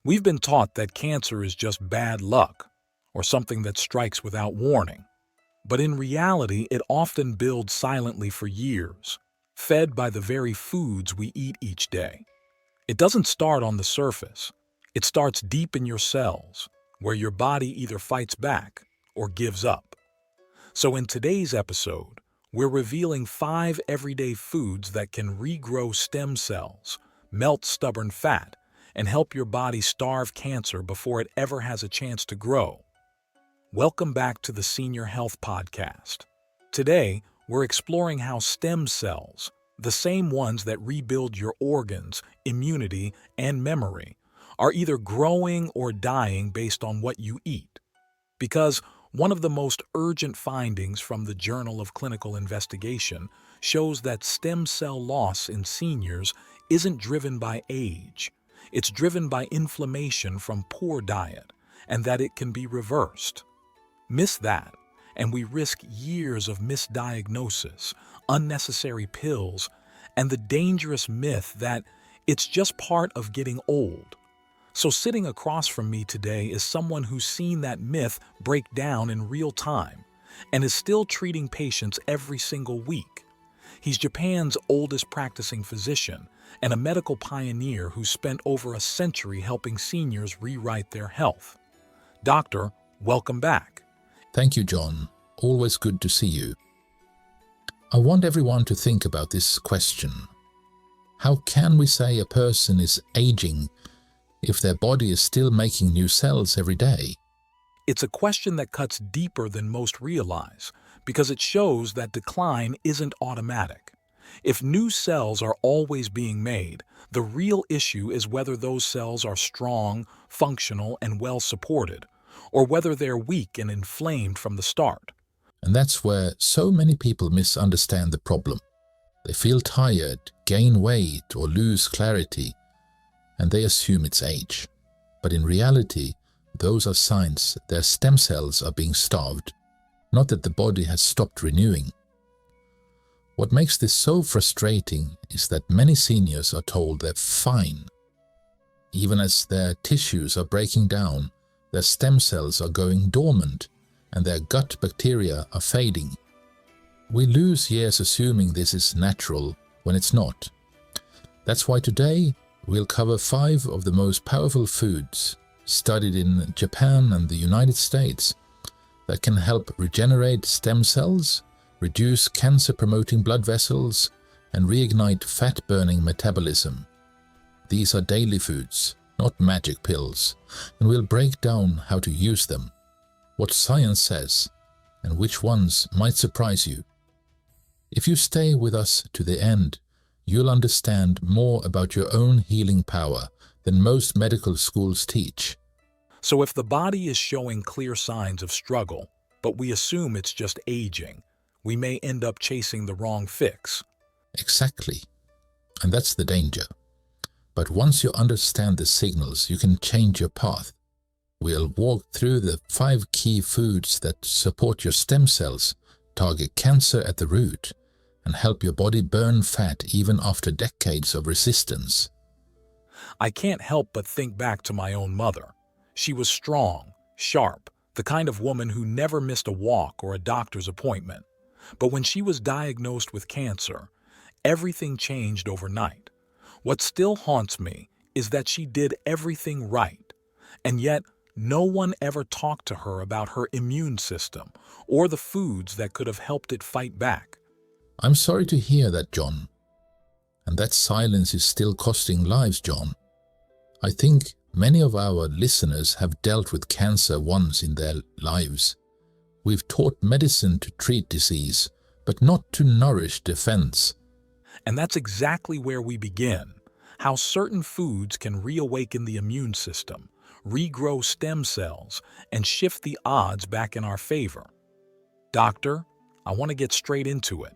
We've been taught that cancer is just bad luck or something that strikes without warning. But in reality, it often builds silently for years, fed by the very foods we eat each day. It doesn't start on the surface. It starts deep in your cells, where your body either fights back or gives up. So in today's episode, we're revealing 5 everyday foods that can regrow stem cells, melt stubborn fat, and help your body starve cancer before it ever has a chance to grow. Welcome back to the Senior Health Podcast. Today, we're exploring how stem cells, the same ones that rebuild your organs, immunity, and memory, are either growing or dying based on what you eat. Because one of the most urgent findings from the Journal of Clinical Investigation shows that stem cell loss in seniors isn't driven by age. It's driven by inflammation from poor diet, and that it can be reversed. Miss that, and we risk years of misdiagnosis, unnecessary pills, and the dangerous myth that it's just part of getting old. So sitting across from me today is someone who's seen that myth break down in real time and is still treating patients every single week. He's Japan's oldest practicing physician and a medical pioneer who spent over a century helping seniors rewrite their health. Doctor, welcome back. Thank you, John. Always good to see you. I want everyone to think about this question. How can we say a person is aging if their body is still making new cells every day? It's a question that cuts deeper than most realize because it shows that decline isn't automatic. If new cells are always being made, the real issue is whether those cells are strong, functional, and well supported, or whether they're weak and inflamed from the start. And that's where so many people misunderstand the problem. They feel tired, gain weight, or lose clarity, and they assume it's age. But in reality, those are signs their stem cells are being starved, not that the body has stopped renewing. What makes this so frustrating is that many seniors are told they're fine. Even as their tissues are breaking down, their stem cells are going dormant and their gut bacteria are fading. We lose years assuming this is natural when it's not. That's why today we'll cover 5 of the most powerful foods studied in Japan and the United States that can help regenerate stem cells, reduce cancer-promoting blood vessels, and reignite fat-burning metabolism. These are daily foods, not magic pills, and we'll break down how to use them, what science says, and which ones might surprise you. If you stay with us to the end, you'll understand more about your own healing power than most medical schools teach. So if the body is showing clear signs of struggle, but we assume it's just aging, we may end up chasing the wrong fix. Exactly. And that's the danger. But once you understand the signals, you can change your path. We'll walk through the 5 key foods that support your stem cells, target cancer at the root, and help your body burn fat even after decades of resistance. I can't help but think back to my own mother. She was strong, sharp, the kind of woman who never missed a walk or a doctor's appointment. But when she was diagnosed with cancer, everything changed overnight. What still haunts me is that she did everything right, and yet no one ever talked to her about her immune system or the foods that could have helped it fight back. I'm sorry to hear that, John. And that silence is still costing lives, John. I think many of our listeners have dealt with cancer once in their lives. We've taught medicine to treat disease, but not to nourish defense. And that's exactly where we begin, how certain foods can reawaken the immune system, regrow stem cells, and shift the odds back in our favor. Doctor, I want to get straight into it.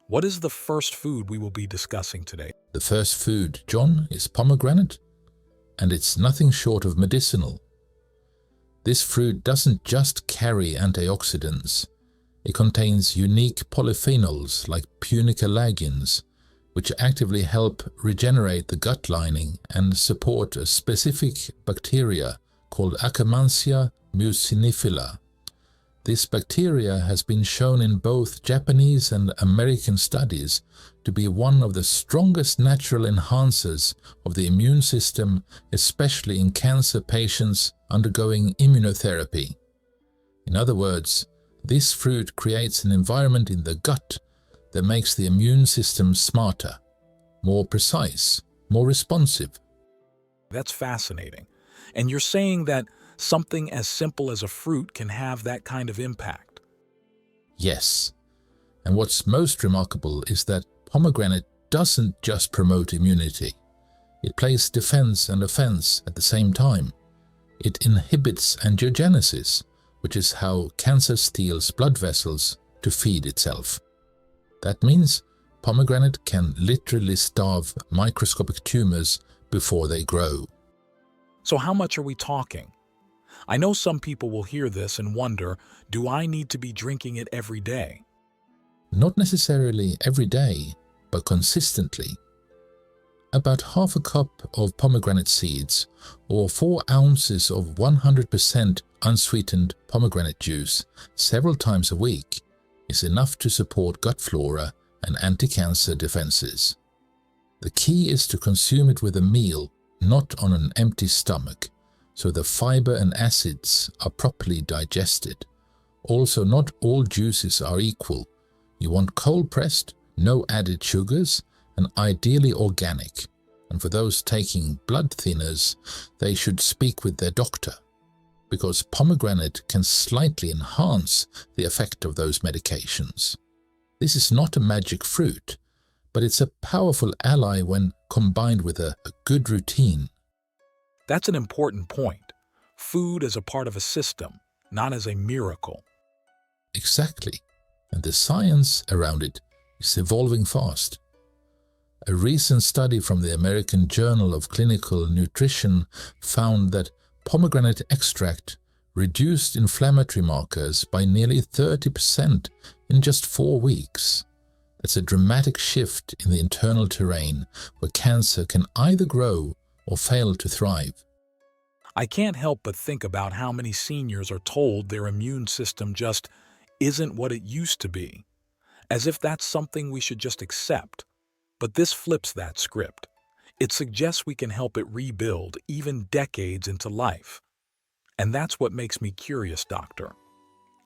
What is the first food we will be discussing today? The first food, John, is pomegranate, and it's nothing short of medicinal. This fruit doesn't just carry antioxidants. It contains unique polyphenols like punicalagins, which actively help regenerate the gut lining and support a specific bacteria called Akkermansia mucinifila. This bacteria has been shown in both Japanese and American studies to be one of the strongest natural enhancers of the immune system, especially in cancer patients undergoing immunotherapy. In other words, this fruit creates an environment in the gut that makes the immune system smarter, more precise, more responsive. That's fascinating. And you're saying that something as simple as a fruit can have that kind of impact? Yes. And what's most remarkable is that pomegranate doesn't just promote immunity. It plays defense and offense at the same time. It inhibits angiogenesis, which is how cancer steals blood vessels to feed itself. That means pomegranate can literally starve microscopic tumors before they grow. So how much are we talking? I know some people will hear this and wonder, do I need to be drinking it every day? Not necessarily every day, but consistently. About half a cup of pomegranate seeds or 4 ounces of 100% unsweetened pomegranate juice several times a week is enough to support gut flora and anti-cancer defenses. The key is to consume it with a meal, not on an empty stomach, so the fiber and acids are properly digested. Also, not all juices are equal. You want cold-pressed, no added sugars, and ideally organic. And for those taking blood thinners, they should speak with their doctor, because pomegranate can slightly enhance the effect of those medications. This is not a magic fruit, but it's a powerful ally when combined with a good routine. That's an important point. Food as a part of a system, not as a miracle. Exactly. And the science around it is evolving fast. A recent study from the American Journal of Clinical Nutrition found that pomegranate extract reduced inflammatory markers by nearly 30% in just 4 weeks. That's a dramatic shift in the internal terrain where cancer can either grow or fail to thrive. I can't help but think about how many seniors are told their immune system just isn't what it used to be, as if that's something we should just accept. But this flips that script. It suggests we can help it rebuild even decades into life. And that's what makes me curious, Doctor.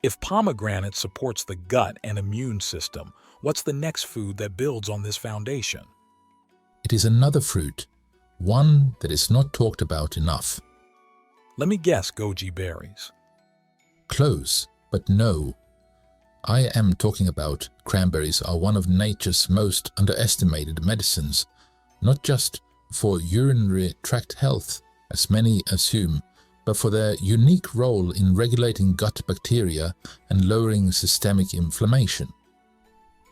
If pomegranate supports the gut and immune system, what's the next food that builds on this foundation? It is another fruit, one that is not talked about enough. Let me guess, goji berries. Close, but no. I am talking about cranberries are one of nature's most underestimated medicines, not just for urinary tract health, as many assume, but for their unique role in regulating gut bacteria and lowering systemic inflammation.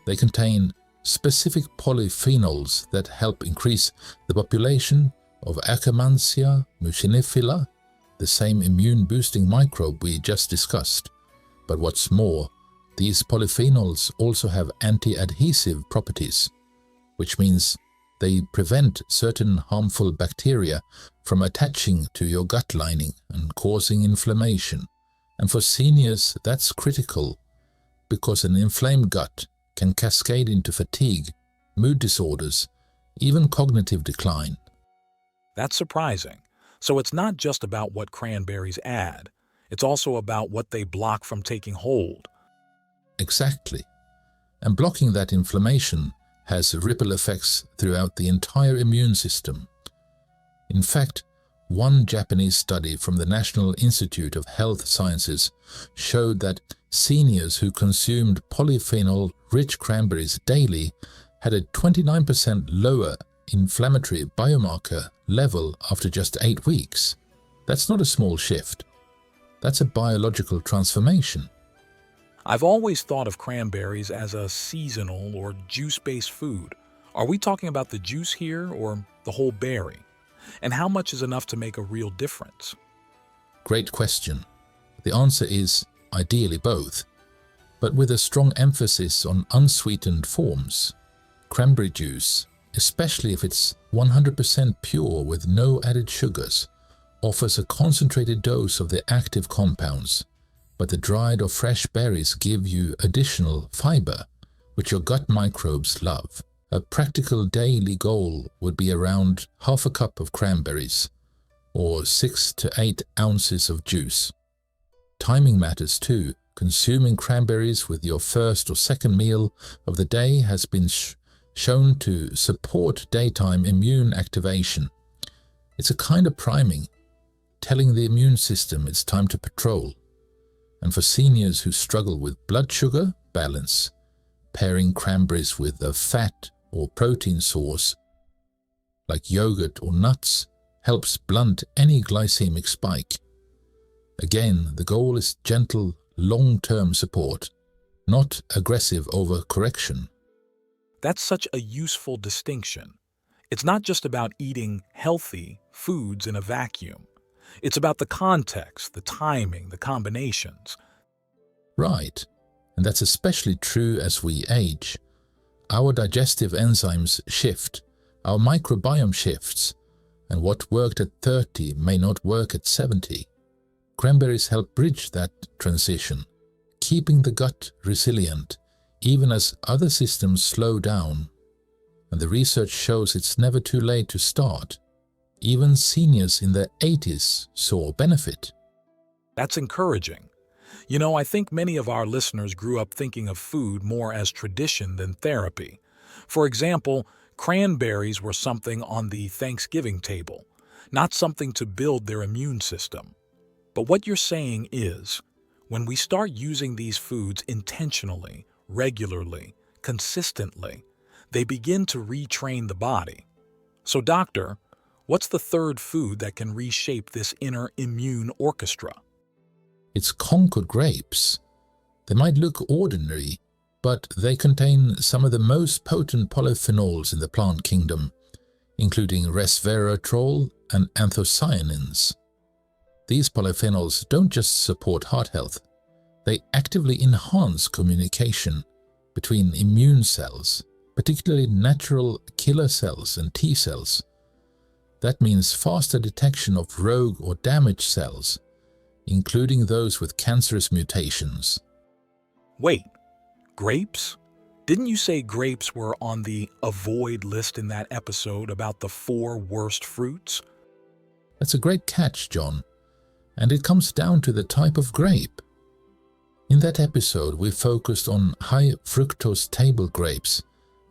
They contain specific polyphenols that help increase the population of Akkermansia mucinifila, the same immune-boosting microbe we just discussed. But what's more, these polyphenols also have anti-adhesive properties, which means they prevent certain harmful bacteria from attaching to your gut lining and causing inflammation. And for seniors, that's critical, because an inflamed gut can cascade into fatigue, mood disorders, even cognitive decline. That's surprising. So it's not just about what cranberries add, it's also about what they block from taking hold. Exactly. And blocking that inflammation has ripple effects throughout the entire immune system. In fact, one Japanese study from the National Institute of Health Sciences showed that seniors who consumed polyphenol-rich cranberries daily had a 29% lower inflammatory biomarker level after just 8 weeks. That's not a small shift. That's a biological transformation. I've always thought of cranberries as a seasonal or juice-based food. Are we talking about the juice here or the whole berry? And how much is enough to make a real difference? Great question. The answer is ideally both, but with a strong emphasis on unsweetened forms. Cranberry juice, especially if it's 100% pure with no added sugars, offers a concentrated dose of the active compounds, but the dried or fresh berries give you additional fiber, which your gut microbes love. A practical daily goal would be around half a cup of cranberries, or 6 to 8 ounces of juice. Timing matters too. Consuming cranberries with your first or second meal of the day has been shown to support daytime immune activation. It's a kind of priming, telling the immune system it's time to patrol. And for seniors who struggle with blood sugar balance, pairing cranberries with a fat or protein source like yogurt or nuts helps blunt any glycemic spike. Again, the goal is gentle, long-term support, not aggressive overcorrection. That's such a useful distinction. It's not just about eating healthy foods in a vacuum. It's about the context, the timing, the combinations. Right, and that's especially true as we age. Our digestive enzymes shift, our microbiome shifts, and what worked at 30 may not work at 70. Cranberries help bridge that transition, keeping the gut resilient, even as other systems slow down. And the research shows it's never too late to start. Even seniors in their 80s saw benefit. That's encouraging. You know, I think many of our listeners grew up thinking of food more as tradition than therapy. For example, cranberries were something on the Thanksgiving table, not something to build their immune system. But what you're saying is, when we start using these foods intentionally, regularly, consistently, they begin to retrain the body. So, doctor, what's the third food that can reshape this inner immune orchestra? It's Concord grapes. They might look ordinary, but they contain some of the most potent polyphenols in the plant kingdom, including resveratrol and anthocyanins. These polyphenols don't just support heart health, they actively enhance communication between immune cells, particularly natural killer cells and T cells. That means faster detection of rogue or damaged cells, including those with cancerous mutations. Wait, grapes? Didn't you say grapes were on the avoid list in that episode about the 4 worst fruits? That's a great catch, John. And it comes down to the type of grape. In that episode, we focused on high fructose table grapes,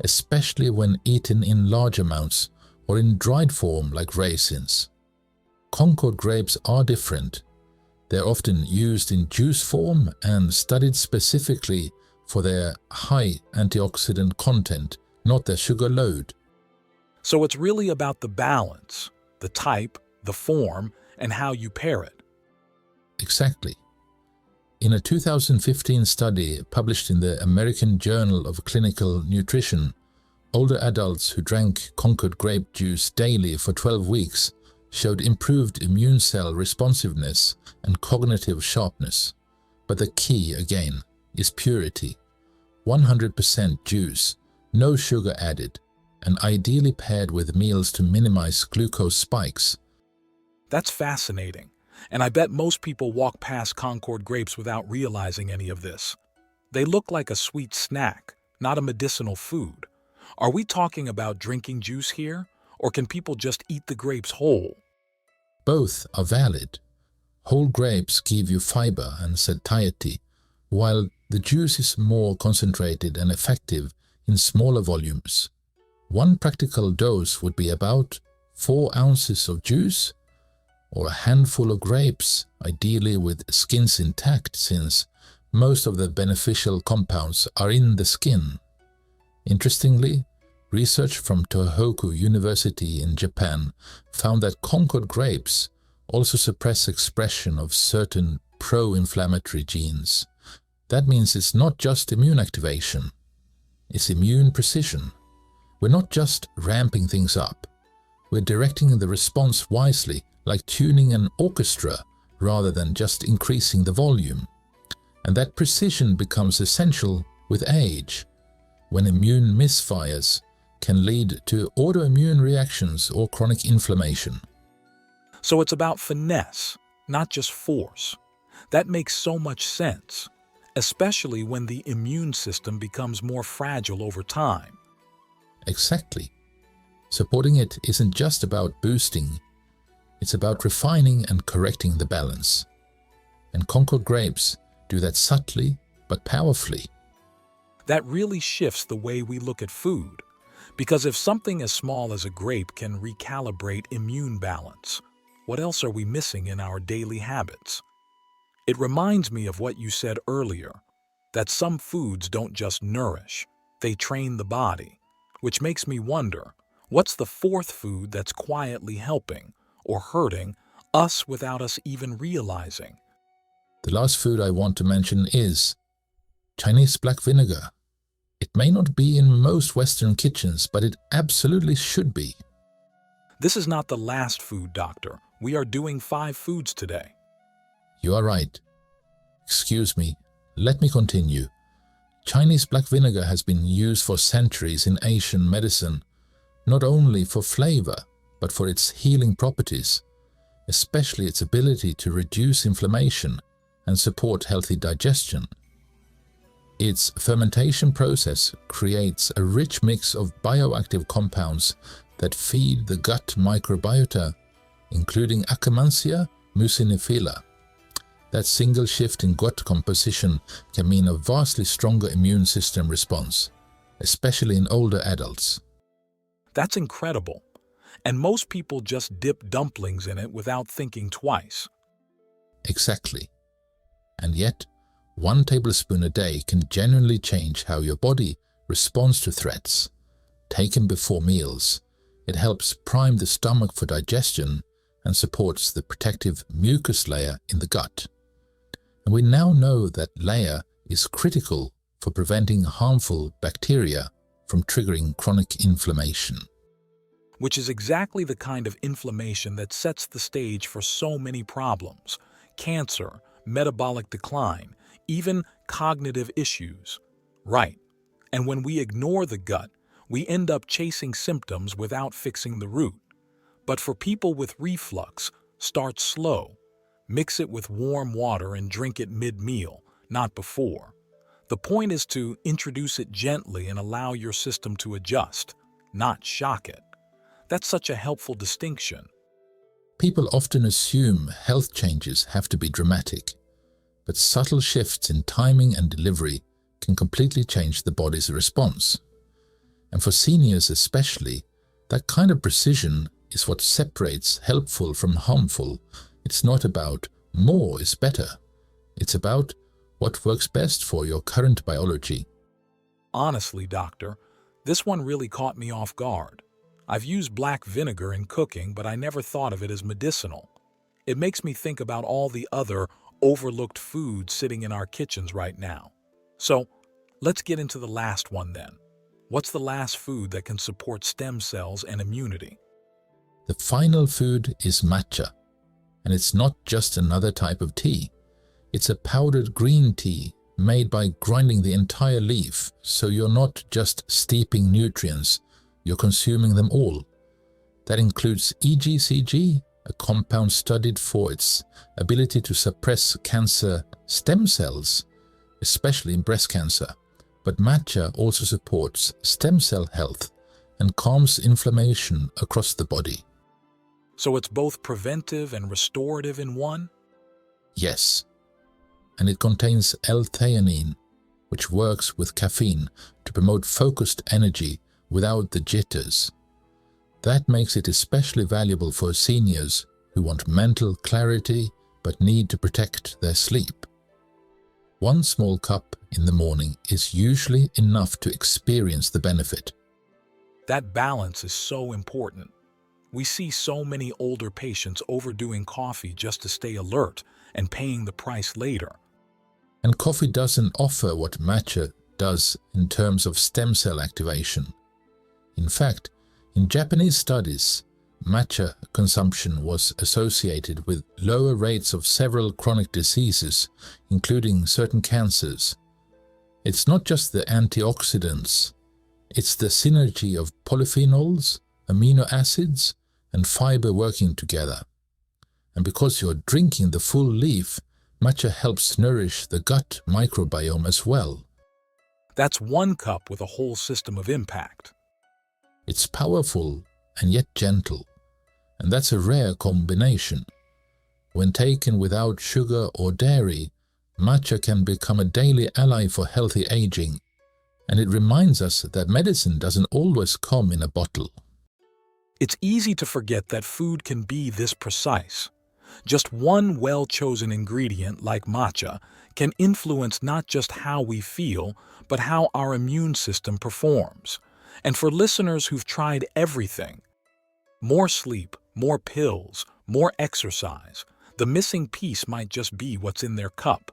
especially when eaten in large amounts or in dried form like raisins. Concord grapes are different. They're often used in juice form and studied specifically for their high antioxidant content, not their sugar load. So it's really about the balance, the type, the form, and how you pair it. Exactly. In a 2015 study published in the American Journal of Clinical Nutrition, older adults who drank Concord grape juice daily for 12 weeks showed improved immune cell responsiveness and cognitive sharpness. But the key, again, is purity. 100% juice, no sugar added, and ideally paired with meals to minimize glucose spikes. That's fascinating. And I bet most people walk past Concord grapes without realizing any of this. They look like a sweet snack, not a medicinal food. Are we talking about drinking juice here, or can people just eat the grapes whole? Both are valid. Whole grapes give you fiber and satiety, while the juice is more concentrated and effective in smaller volumes. One practical dose would be about 4 ounces of juice, or a handful of grapes, ideally with skins intact, since most of the beneficial compounds are in the skin. Interestingly, research from Tohoku University in Japan found that Concord grapes also suppress expression of certain pro-inflammatory genes. That means it's not just immune activation, it's immune precision. We're not just ramping things up, we're directing the response wisely, like tuning an orchestra rather than just increasing the volume. And that precision becomes essential with age. When immune misfires, can lead to autoimmune reactions or chronic inflammation. So it's about finesse, not just force. That makes so much sense, especially when the immune system becomes more fragile over time. Exactly. Supporting it isn't just about boosting, it's about refining and correcting the balance. And Concord grapes do that subtly but powerfully. That really shifts the way we look at food, because if something as small as a grape can recalibrate immune balance, what else are we missing in our daily habits? It reminds me of what you said earlier, that some foods don't just nourish, they train the body, which makes me wonder, what's the fourth food that's quietly helping or hurting us without us even realizing? The last food I want to mention is Chinese black vinegar. It may not be in most Western kitchens, but it absolutely should be. This is not the last food, doctor. We are doing 5 foods today. You are right. Excuse me, let me continue. Chinese black vinegar has been used for centuries in Asian medicine, not only for flavor, but for its healing properties, especially its ability to reduce inflammation and support healthy digestion. Its fermentation process creates a rich mix of bioactive compounds that feed the gut microbiota, including Akkermansia muciniphila. That single shift in gut composition can mean a vastly stronger immune system response, especially in older adults. That's incredible. And most people just dip dumplings in it without thinking twice. Exactly. And yet, 1 tablespoon a day can genuinely change how your body responds to threats. Taken before meals, it helps prime the stomach for digestion and supports the protective mucus layer in the gut. And we now know that layer is critical for preventing harmful bacteria from triggering chronic inflammation. Which is exactly the kind of inflammation that sets the stage for so many problems: cancer, metabolic decline, even cognitive issues. Right. And when we ignore the gut, we end up chasing symptoms without fixing the root. But for people with reflux, start slow. Mix it with warm water and drink it mid-meal, not before. The point is to introduce it gently and allow your system to adjust, not shock it. That's such a helpful distinction. People often assume health changes have to be dramatic, but subtle shifts in timing and delivery can completely change the body's response. And for seniors especially, that kind of precision is what separates helpful from harmful. It's not about more is better. It's about what works best for your current biology. Honestly, doctor, this one really caught me off guard. I've used black vinegar in cooking, but I never thought of it as medicinal. It makes me think about all the other overlooked foods sitting in our kitchens right now. So, let's get into the last one then. What's the last food that can support stem cells and immunity? The final food is matcha. And it's not just another type of tea. It's a powdered green tea made by grinding the entire leaf, so you're not just steeping nutrients, you're consuming them all. That includes EGCG, a compound studied for its ability to suppress cancer stem cells, especially in breast cancer. But matcha also supports stem cell health and calms inflammation across the body. So it's both preventive and restorative in one? Yes. And it contains L-theanine, which works with caffeine to promote focused energy without the jitters. That makes it especially valuable for seniors who want mental clarity but need to protect their sleep. 1 small cup in the morning is usually enough to experience the benefit. That balance is so important. We see so many older patients overdoing coffee just to stay alert and paying the price later. And coffee doesn't offer what matcha does in terms of stem cell activation. In fact, in Japanese studies, matcha consumption was associated with lower rates of several chronic diseases, including certain cancers. It's not just the antioxidants, It's the synergy of polyphenols, amino acids, and fiber working together. And because you're drinking the full leaf, matcha helps nourish the gut microbiome as well. That's one cup with a whole system of impact. It's powerful and yet gentle, and that's a rare combination. When taken without sugar or dairy, matcha can become a daily ally for healthy aging, and it reminds us that medicine doesn't always come in a bottle. It's easy to forget that food can be this precise. Just one well-chosen ingredient like matcha can influence not just how we feel, but how our immune system performs. And for listeners who've tried everything, more sleep, more pills, more exercise, the missing piece might just be what's in their cup.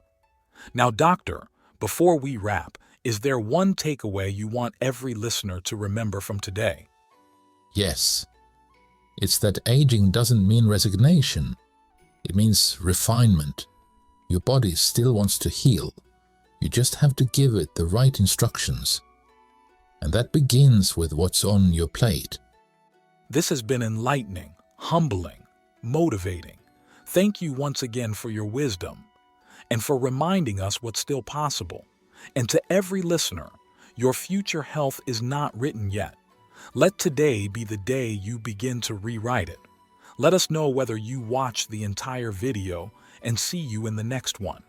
Now, doctor, before we wrap, is there one takeaway you want every listener to remember from today? Yes, it's that aging doesn't mean resignation. It means refinement. Your body still wants to heal. You just have to give it the right instructions. And that begins with what's on your plate. This has been enlightening, humbling, motivating. Thank you once again for your wisdom and for reminding us what's still possible. And to every listener, your future health is not written yet. Let today be the day you begin to rewrite it. Let us know whether you watch the entire video and see you in the next one.